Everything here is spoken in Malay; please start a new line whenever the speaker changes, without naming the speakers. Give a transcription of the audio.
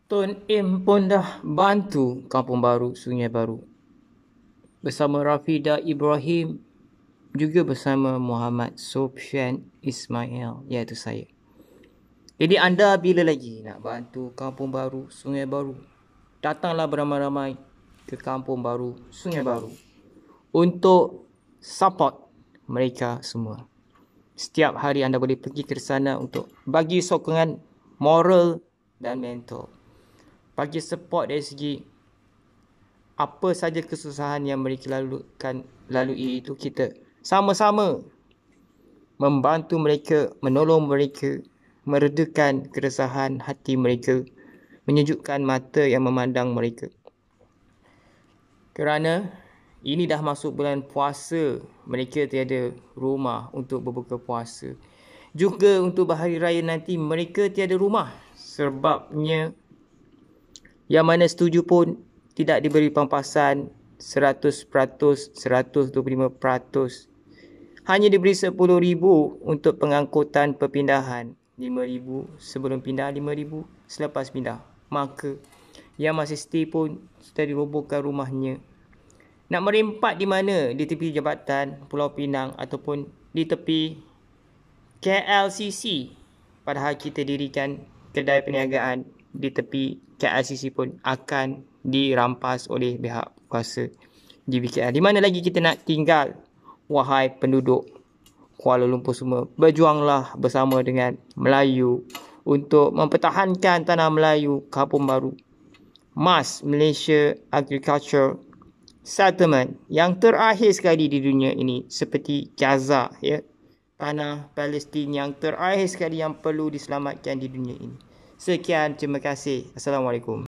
Tun Im pun dah bantu Kampung Baru, Sungai Baru bersama Rafidah Ibrahim, juga bersama Muhammad Sofyan Ismail, iaitu saya. Jadi anda bila lagi nak bantu Kampung Baru, Sungai Baru, datanglah beramai-ramai ke Kampung Baru, Sungai Baru untuk support mereka semua. Setiap hari anda boleh pergi ke sana untuk bagi sokongan moral dan mental. Bagi support dari segi apa saja kesusahan yang mereka lalui itu, kita sama-sama membantu mereka, menolong mereka, meredakan keresahan hati mereka, menyejukkan mata yang memandang mereka. Kerana ini dah masuk bulan puasa, mereka tiada rumah untuk berbuka puasa. Juga untuk berhari raya nanti mereka tiada rumah, sebabnya yang mana setuju pun tidak diberi pampasan 100%, 125%. Hanya diberi 10,000 untuk pengangkutan perpindahan. 5,000 sebelum pindah, 5,000 selepas pindah. Maka yang masih stay pun sudah dirobohkan rumahnya. Nak merempat di mana? Di tepi jambatan Pulau Pinang ataupun di tepi KLCC. Padahal kita dirikan kedai perniagaan di tepi KLCC pun akan dirampas oleh pihak kuasa GBKL. Di mana lagi kita nak tinggal? Wahai penduduk Kuala Lumpur semua, berjuanglah bersama dengan Melayu untuk mempertahankan tanah Melayu, Kampung Baru. MAS, Malaysia Agriculture Settlement yang terakhir sekali di dunia ini, seperti Gaza, ya, tanah Palestin yang terakhir sekali yang perlu diselamatkan di dunia ini. Sekian, terima kasih. Assalamualaikum.